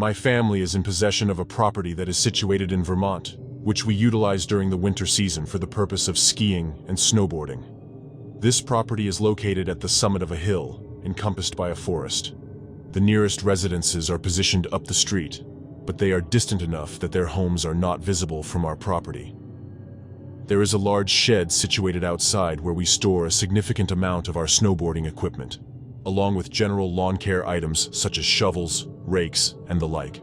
My family is in possession of a property that is situated in Vermont, which we utilize during the winter season for the purpose of skiing and snowboarding. This property is located at the summit of a hill, encompassed by a forest. The nearest residences are positioned up the street, but they are distant enough that their homes are not visible from our property. There is a large shed situated outside where we store a significant amount of our snowboarding equipment, along with general lawn care items such as shovels, rakes, and the like.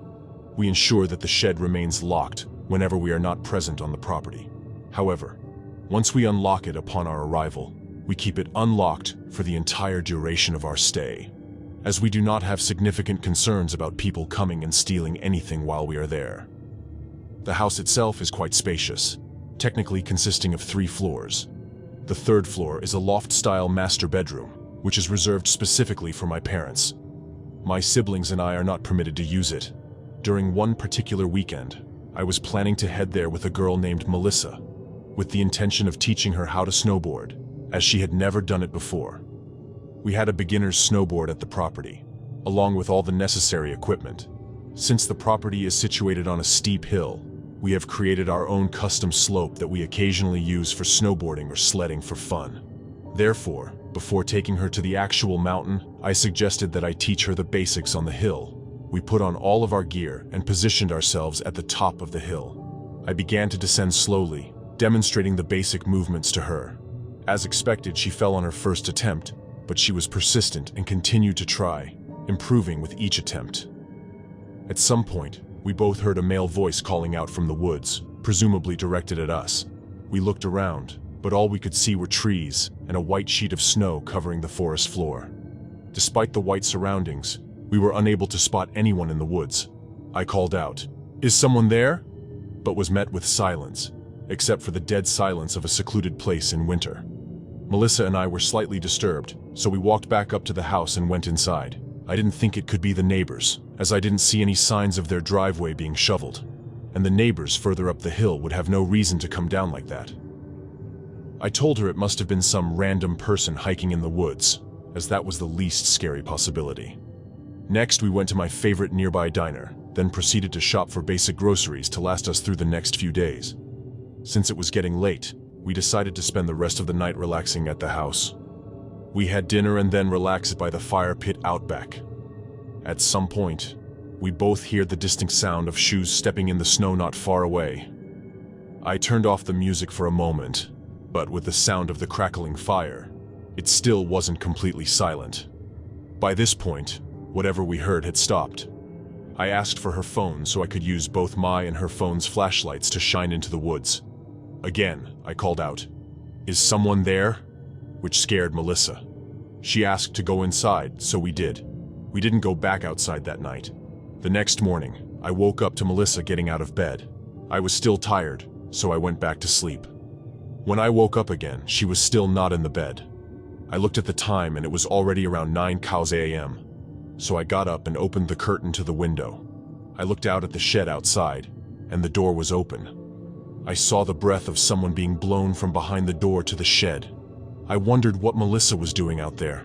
We ensure that the shed remains locked whenever we are not present on the property. However, once we unlock it upon our arrival, we keep it unlocked for the entire duration of our stay, as we do not have significant concerns about people coming and stealing anything while we are there. The house itself is quite spacious, technically consisting of 3 floors. The 3rd floor is a loft-style master bedroom, which is reserved specifically for my parents. My siblings and I are not permitted to use it. During one particular weekend, I was planning to head there with a girl named Melissa, with the intention of teaching her how to snowboard, as she had never done it before. We had a beginner's snowboard at the property, along with all the necessary equipment. Since the property is situated on a steep hill, we have created our own custom slope that we occasionally use for snowboarding or sledding for fun. Therefore, before taking her to the actual mountain, I suggested that I teach her the basics on the hill. We put on all of our gear and positioned ourselves at the top of the hill. I began to descend slowly, demonstrating the basic movements to her. As expected, she fell on her first attempt, but she was persistent and continued to try, improving with each attempt. At some point, we both heard a male voice calling out from the woods, presumably directed at us. We looked around, but all we could see were trees and a white sheet of snow covering the forest floor. Despite the white surroundings, we were unable to spot anyone in the woods. I called out, "Is someone there?" but was met with silence, except for the dead silence of a secluded place in winter. Melissa and I were slightly disturbed, so we walked back up to the house and went inside. I didn't think it could be the neighbors, as I didn't see any signs of their driveway being shoveled, and the neighbors further up the hill would have no reason to come down like that. I told her it must have been some random person hiking in the woods, as that was the least scary possibility. Next, we went to my favorite nearby diner, then proceeded to shop for basic groceries to last us through the next few days. Since it was getting late, we decided to spend the rest of the night relaxing at the house. We had dinner and then relaxed by the fire pit out back. At some point, we both heard the distinct sound of shoes stepping in the snow not far away. I turned off the music for a moment, but with the sound of the crackling fire, it still wasn't completely silent. By this point, whatever we heard had stopped. I asked for her phone so I could use both my and her phone's flashlights to shine into the woods. Again, I called out, "Is someone there?" which scared Melissa. She asked to go inside, so we did. We didn't go back outside that night. The next morning, I woke up to Melissa getting out of bed. I was still tired, so I went back to sleep. When I woke up again, she was still not in the bed. I looked at the time and it was already around 9 a.m. So I got up and opened the curtain to the window. I looked out at the shed outside, and the door was open. I saw the breath of someone being blown from behind the door to the shed. I wondered what Melissa was doing out there.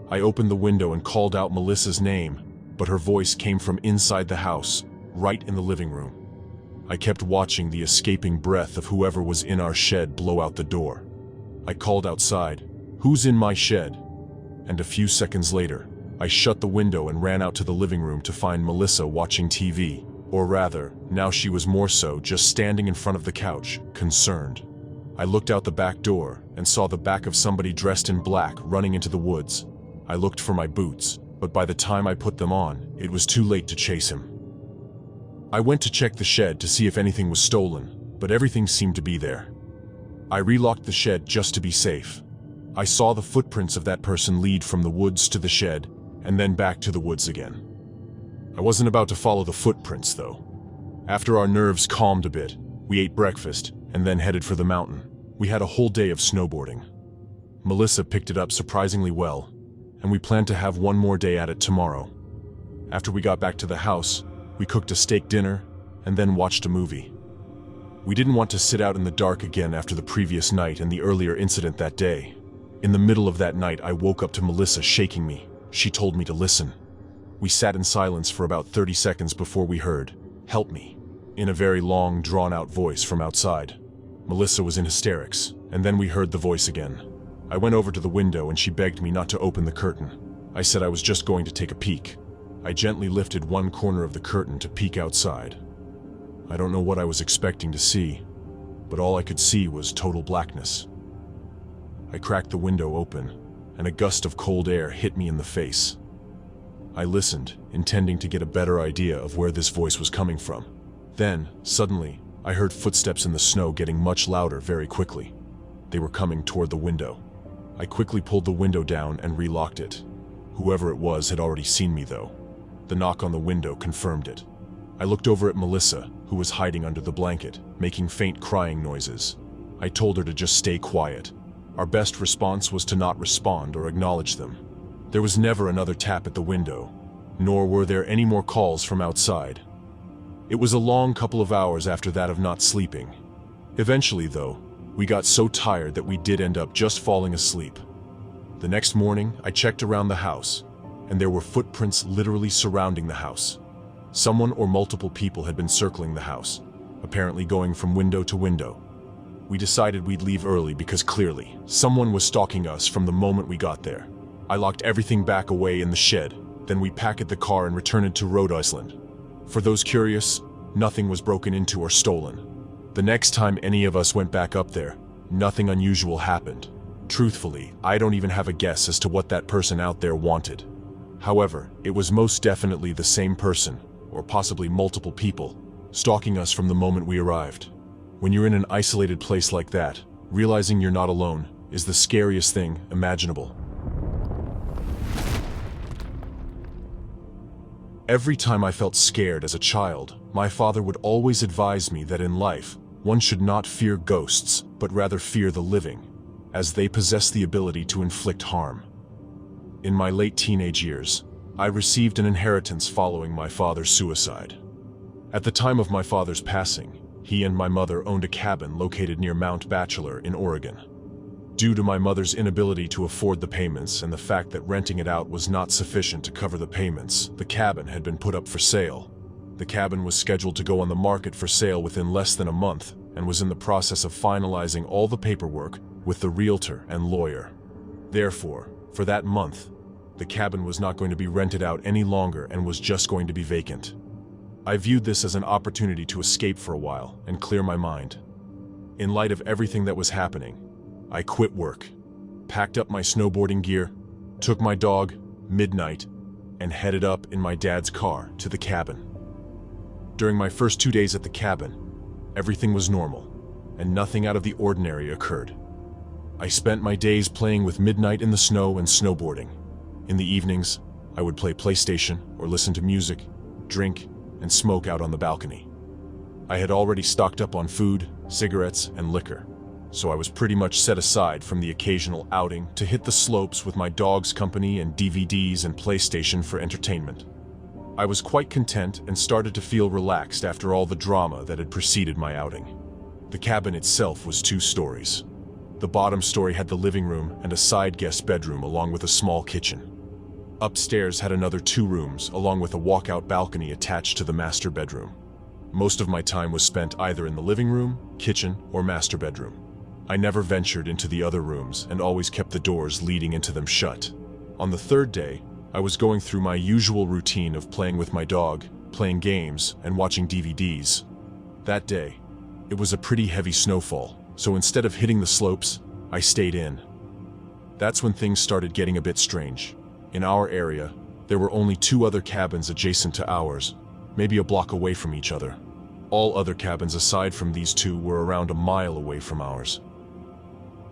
I opened the window and called out Melissa's name, but her voice came from inside the house, right in the living room. I kept watching the escaping breath of whoever was in our shed blow out the door. I called outside, "Who's in my shed?" And a few seconds later, I shut the window and ran out to the living room to find Melissa watching TV, or rather, now she was more so just standing in front of the couch, concerned. I looked out the back door and saw the back of somebody dressed in black running into the woods. I looked for my boots, but by the time I put them on, it was too late to chase him. I went to check the shed to see if anything was stolen, but everything seemed to be there. I relocked the shed just to be safe. I saw the footprints of that person lead from the woods to the shed, and then back to the woods again. I wasn't about to follow the footprints, though. After our nerves calmed a bit, we ate breakfast, and then headed for the mountain. We had a whole day of snowboarding. Melissa picked it up surprisingly well, and we planned to have one more day at it tomorrow. After we got back to the house, we cooked a steak dinner, and then watched a movie. We didn't want to sit out in the dark again after the previous night and the earlier incident that day. In the middle of that night, I woke up to Melissa shaking me. She told me to listen. We sat in silence for about 30 seconds before we heard, "Help me," in a very long, drawn-out voice from outside. Melissa was in hysterics, and then we heard the voice again. I went over to the window and she begged me not to open the curtain. I said I was just going to take a peek. I gently lifted one corner of the curtain to peek outside. I don't know what I was expecting to see, but all I could see was total blackness. I cracked the window open, and a gust of cold air hit me in the face. I listened, intending to get a better idea of where this voice was coming from. Then, suddenly, I heard footsteps in the snow getting much louder very quickly. They were coming toward the window. I quickly pulled the window down and relocked it. Whoever it was had already seen me, though. The knock on the window confirmed it. I looked over at Melissa, who was hiding under the blanket, making faint crying noises. I told her to just stay quiet. Our best response was to not respond or acknowledge them. There was never another tap at the window, nor were there any more calls from outside. It was a long couple of hours after that of not sleeping. Eventually, though, we got so tired that we did end up just falling asleep. The next morning, I checked around the house, and there were footprints literally surrounding the house. Someone or multiple people had been circling the house, apparently going from window to window. We decided we'd leave early because clearly, someone was stalking us from the moment we got there. I locked everything back away in the shed, then we packed the car and returned it to Rhode Island. For those curious, nothing was broken into or stolen. The next time any of us went back up there, nothing unusual happened. Truthfully, I don't even have a guess as to what that person out there wanted. However, it was most definitely the same person, or possibly multiple people, stalking us from the moment we arrived. When you're in an isolated place like that, realizing you're not alone is the scariest thing imaginable. Every time I felt scared as a child, my father would always advise me that in life, one should not fear ghosts, but rather fear the living, as they possess the ability to inflict harm. In my late teenage years, I received an inheritance following my father's suicide. At the time of my father's passing, he and my mother owned a cabin located near Mount Bachelor in Oregon. Due to my mother's inability to afford the payments and the fact that renting it out was not sufficient to cover the payments, the cabin had been put up for sale. The cabin was scheduled to go on the market for sale within less than a month and was in the process of finalizing all the paperwork with the realtor and lawyer. Therefore, for that month, the cabin was not going to be rented out any longer and was just going to be vacant. I viewed this as an opportunity to escape for a while and clear my mind. In light of everything that was happening, I quit work, packed up my snowboarding gear, took my dog, Midnight, and headed up in my dad's car to the cabin. During my first 2 days at the cabin, everything was normal, and nothing out of the ordinary occurred. I spent my days playing with Midnight in the snow and snowboarding. In the evenings, I would play PlayStation or listen to music, drink, and smoke out on the balcony. I had already stocked up on food, cigarettes, and liquor, so I was pretty much set aside from the occasional outing to hit the slopes with my dog's company and DVDs and PlayStation for entertainment. I was quite content and started to feel relaxed after all the drama that had preceded my outing. The cabin itself was 2 stories. The bottom story had the living room and a side guest bedroom along with a small kitchen. Upstairs had another 2 rooms along with a walkout balcony attached to the master bedroom. Most of my time was spent either in the living room, kitchen, or master bedroom. I never ventured into the other rooms and always kept the doors leading into them shut. On the 3rd day, I was going through my usual routine of playing with my dog, playing games, and watching DVDs. That day, it was a pretty heavy snowfall, so instead of hitting the slopes, I stayed in. That's when things started getting a bit strange. In our area, there were only 2 other cabins adjacent to ours, maybe a block away from each other. All other cabins aside from these 2 were around a mile away from ours.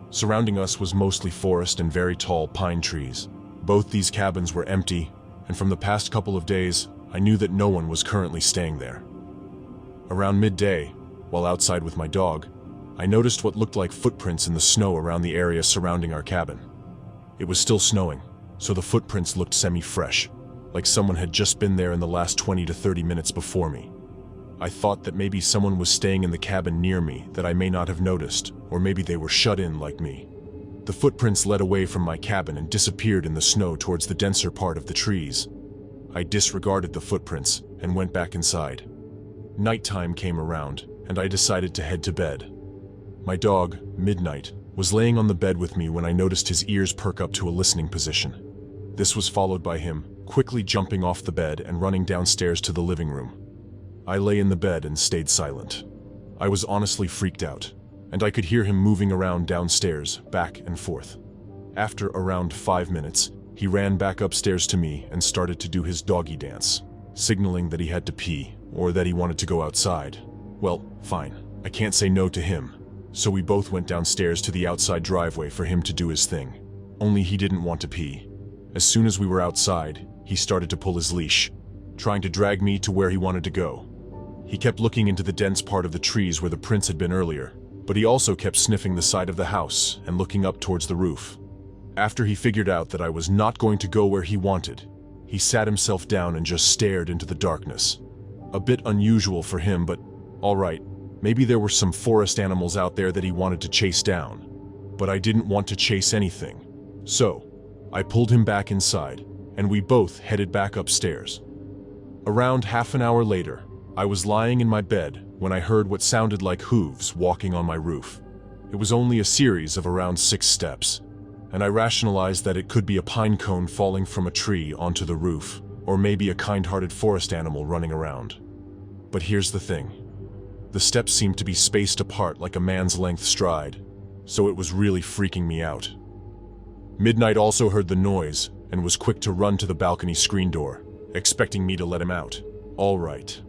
Surrounding us was mostly forest and very tall pine trees. Both these cabins were empty, and from the past couple of days, I knew that no one was currently staying there. Around midday, while outside with my dog, I noticed what looked like footprints in the snow around the area surrounding our cabin. It was still snowing, so the footprints looked semi-fresh, like someone had just been there in the last 20 to 30 minutes before me. I thought that maybe someone was staying in the cabin near me that I may not have noticed, or maybe they were shut in like me. The footprints led away from my cabin and disappeared in the snow towards the denser part of the trees. I disregarded the footprints and went back inside. Nighttime came around, and I decided to head to bed. My dog, Midnight, was laying on the bed with me when I noticed his ears perk up to a listening position. This was followed by him quickly jumping off the bed and running downstairs to the living room. I lay in the bed and stayed silent. I was honestly freaked out, and I could hear him moving around downstairs, back and forth. After around 5 minutes, he ran back upstairs to me and started to do his doggy dance, signaling that he had to pee or that he wanted to go outside. Well, fine. I can't say no to him. So we both went downstairs to the outside driveway for him to do his thing. Only he didn't want to pee. As soon as we were outside, he started to pull his leash, trying to drag me to where he wanted to go. He kept looking into the dense part of the trees where the prints had been earlier, but he also kept sniffing the side of the house and looking up towards the roof. After he figured out that I was not going to go where he wanted, he sat himself down and just stared into the darkness. A bit unusual for him, but all right. Maybe there were some forest animals out there that he wanted to chase down, but I didn't want to chase anything. So, I pulled him back inside, and we both headed back upstairs. Around half an hour later, I was lying in my bed when I heard what sounded like hooves walking on my roof. It was only a series of around 6 steps, and I rationalized that it could be a pine cone falling from a tree onto the roof, or maybe a kind-hearted forest animal running around. But here's the thing. The steps seemed to be spaced apart like a man's length stride, so it was really freaking me out. Midnight also heard the noise and was quick to run to the balcony screen door, expecting me to let him out. All right.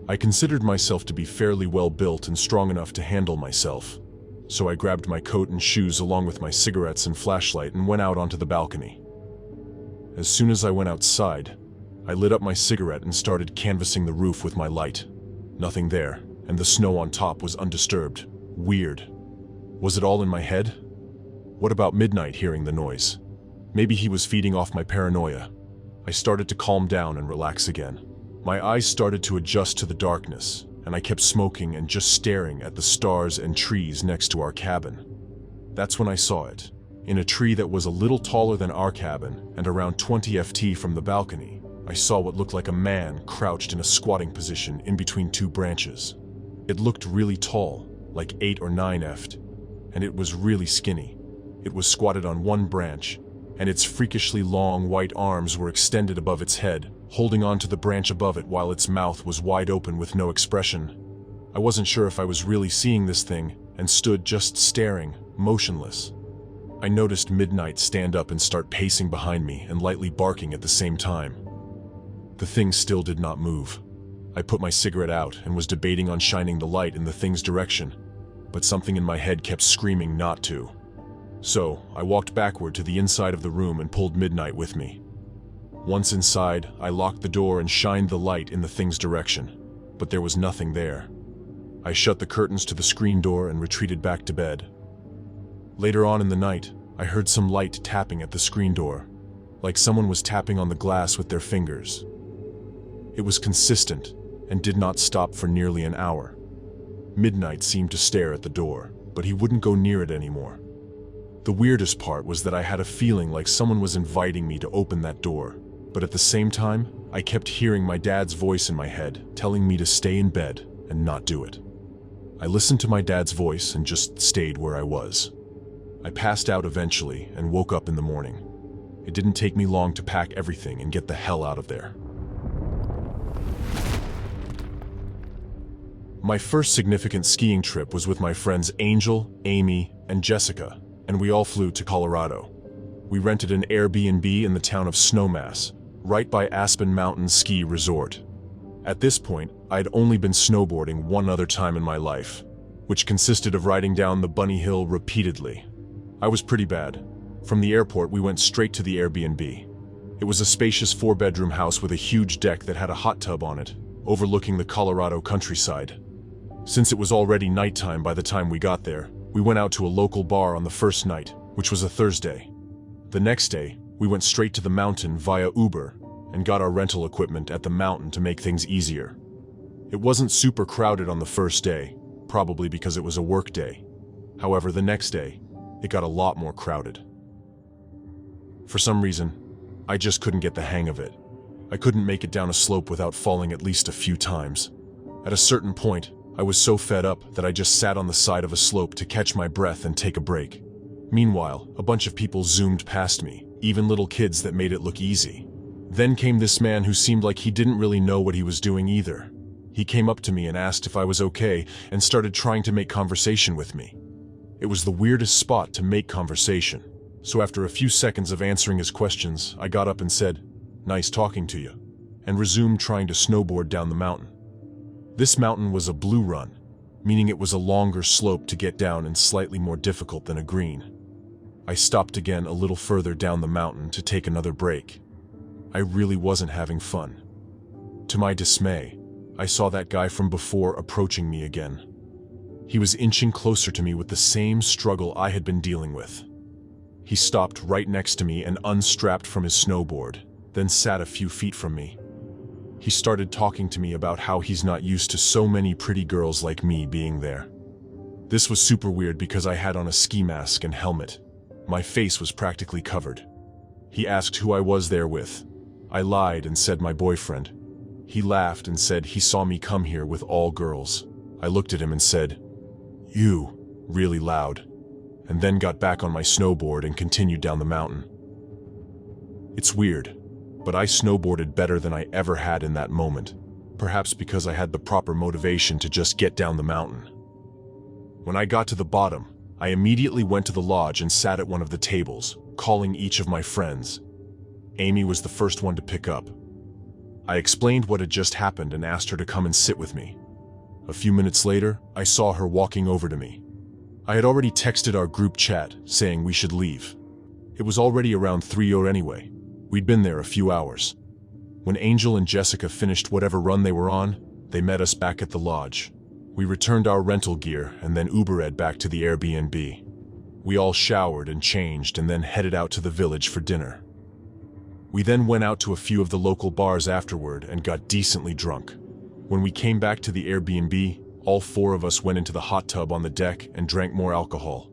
I considered myself to be fairly well built and strong enough to handle myself, so I grabbed my coat and shoes along with my cigarettes and flashlight and went out onto the balcony. As soon as I went outside, I lit up my cigarette and started canvassing the roof with my light. Nothing there, and the snow on top was undisturbed. Weird. Was it all in my head? What about Midnight hearing the noise? Maybe he was feeding off my paranoia. I started to calm down and relax again. My eyes started to adjust to the darkness, and I kept smoking and just staring at the stars and trees next to our cabin. That's when I saw it. In a tree that was a little taller than our cabin and around 20 ft from the balcony, I saw what looked like a man crouched in a squatting position in between 2 branches. It looked really tall, like 8 or 9 ft, and it was really skinny. It was squatted on one branch, and its freakishly long white arms were extended above its head, holding on to the branch above it while its mouth was wide open with no expression. I wasn't sure if I was really seeing this thing, and stood just staring, motionless. I noticed Midnight stand up and start pacing behind me and lightly barking at the same time. The thing still did not move. I put my cigarette out and was debating on shining the light in the thing's direction, but something in my head kept screaming not to. So, I walked backward to the inside of the room and pulled Midnight with me. Once inside, I locked the door and shined the light in the thing's direction, but there was nothing there. I shut the curtains to the screen door and retreated back to bed. Later on in the night, I heard some light tapping at the screen door, like someone was tapping on the glass with their fingers. It was consistent and did not stop for nearly an hour. Midnight seemed to stare at the door, but he wouldn't go near it anymore. The weirdest part was that I had a feeling like someone was inviting me to open that door, but at the same time, I kept hearing my dad's voice in my head telling me to stay in bed and not do it. I listened to my dad's voice and just stayed where I was. I passed out eventually and woke up in the morning. It didn't take me long to pack everything and get the hell out of there. My first significant skiing trip was with my friends Angel, Amy, and Jessica, and we all flew to Colorado. We rented an Airbnb in the town of Snowmass, right by Aspen Mountain Ski Resort. At this point, I had only been snowboarding one other time in my life, which consisted of riding down the bunny hill repeatedly. I was pretty bad. From the airport, we went straight to the Airbnb. It was a spacious 4-bedroom house with a huge deck that had a hot tub on it, overlooking the Colorado countryside. Since it was already nighttime by the time we got there, we went out to a local bar on the first night, which was a Thursday. The next day, we went straight to the mountain via Uber and got our rental equipment at the mountain to make things easier. It wasn't super crowded on the first day, probably because it was a work day. However, the next day, it got a lot more crowded. For some reason, I just couldn't get the hang of it. I couldn't make it down a slope without falling at least a few times. At a certain point, I was so fed up that I just sat on the side of a slope to catch my breath and take a break. Meanwhile, a bunch of people zoomed past me, even little kids that made it look easy. Then came this man who seemed like he didn't really know what he was doing either. He came up to me and asked if I was okay and started trying to make conversation with me. It was the weirdest spot to make conversation, so after a few seconds of answering his questions, I got up and said, "Nice talking to you," and resumed trying to snowboard down the mountain. This mountain was a blue run, meaning it was a longer slope to get down and slightly more difficult than a green. I stopped again a little further down the mountain to take another break. I really wasn't having fun. To my dismay, I saw that guy from before approaching me again. He was inching closer to me with the same struggle I had been dealing with. He stopped right next to me and unstrapped from his snowboard, then sat a few feet from me. He started talking to me about how he's not used to so many pretty girls like me being there. This was super weird because I had on a ski mask and helmet. My face was practically covered. He asked who I was there with. I lied and said my boyfriend. He laughed and said he saw me come here with all girls. I looked at him and said, "You," really loud, and then got back on my snowboard and continued down the mountain. It's weird, but I snowboarded better than I ever had in that moment, perhaps because I had the proper motivation to just get down the mountain. When I got to the bottom, I immediately went to the lodge and sat at one of the tables, calling each of my friends. Amy was the first one to pick up. I explained what had just happened and asked her to come and sit with me. A few minutes later, I saw her walking over to me. I had already texted our group chat, saying we should leave. It was already around 3 anyway. We'd been there a few hours. When Angel and Jessica finished whatever run they were on, they met us back at the lodge. We returned our rental gear and then Ubered back to the Airbnb. We all showered and changed and then headed out to the village for dinner. We then went out to a few of the local bars afterward and got decently drunk. When we came back to the Airbnb, all 4 of us went into the hot tub on the deck and drank more alcohol.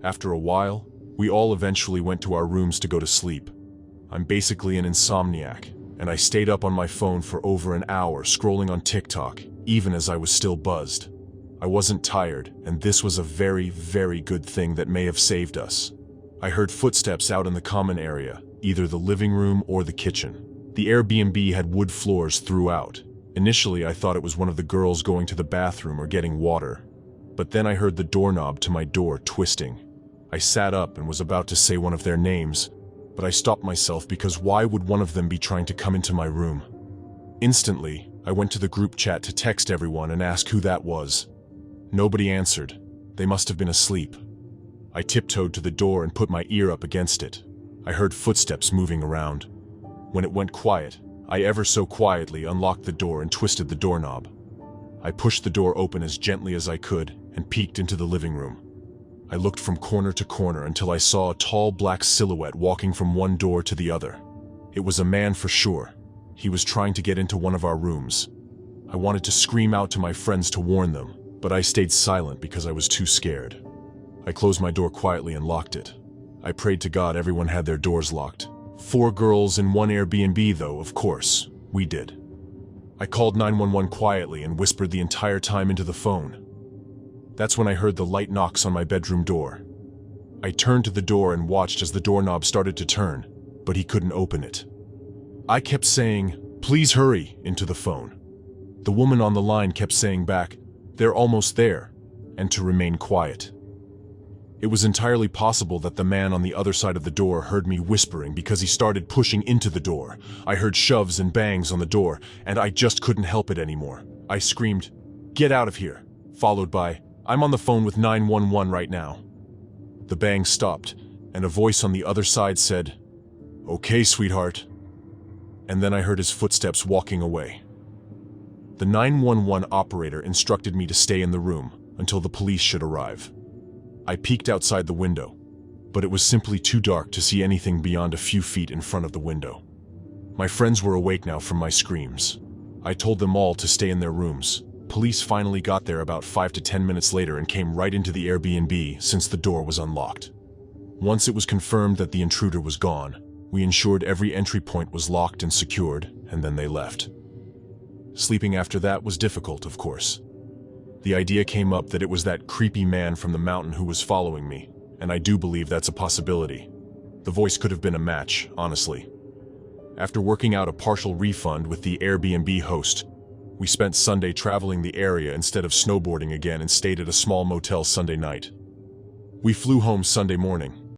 After a while, we all eventually went to our rooms to go to sleep. I'm basically an insomniac, and I stayed up on my phone for over an hour scrolling on TikTok, even as I was still buzzed. I wasn't tired, and this was a very, very good thing that may have saved us. I heard footsteps out in the common area, either the living room or the kitchen. The Airbnb had wood floors throughout. Initially, I thought it was one of the girls going to the bathroom or getting water. But then I heard the doorknob to my door twisting. I sat up and was about to say one of their names, but I stopped myself because why would one of them be trying to come into my room? Instantly, I went to the group chat to text everyone and ask who that was. Nobody answered. They must have been asleep. I tiptoed to the door and put my ear up against it. I heard footsteps moving around. When it went quiet, I ever so quietly unlocked the door and twisted the doorknob. I pushed the door open as gently as I could and peeked into the living room. I looked from corner to corner until I saw a tall black silhouette walking from one door to the other. It was a man for sure. He was trying to get into one of our rooms. I wanted to scream out to my friends to warn them, but I stayed silent because I was too scared. I closed my door quietly and locked it. I prayed to God everyone had their doors locked. 4 girls in one Airbnb though, of course. We did. I called 911 quietly and whispered the entire time into the phone. That's when I heard the light knocks on my bedroom door. I turned to the door and watched as the doorknob started to turn, but he couldn't open it. I kept saying, "Please hurry," into the phone. The woman on the line kept saying back, "They're almost there," and to remain quiet. It was entirely possible that the man on the other side of the door heard me whispering because he started pushing into the door. I heard shoves and bangs on the door, and I just couldn't help it anymore. I screamed, "Get out of here," followed by, "I'm on the phone with 911 right now." The bang stopped, and a voice on the other side said, "Okay, sweetheart." And then I heard his footsteps walking away. The 911 operator instructed me to stay in the room until the police should arrive. I peeked outside the window, but it was simply too dark to see anything beyond a few feet in front of the window. My friends were awake now from my screams. I told them all to stay in their rooms. Police finally got there about 5 to 10 minutes later and came right into the Airbnb since the door was unlocked. Once it was confirmed that the intruder was gone, we ensured every entry point was locked and secured, and then they left. Sleeping after that was difficult, of course. The idea came up that it was that creepy man from the mountain who was following me, and I do believe that's a possibility. The voice could have been a match, honestly. After working out a partial refund with the Airbnb host, we spent Sunday traveling the area instead of snowboarding again and stayed at a small motel Sunday night. We flew home Sunday morning.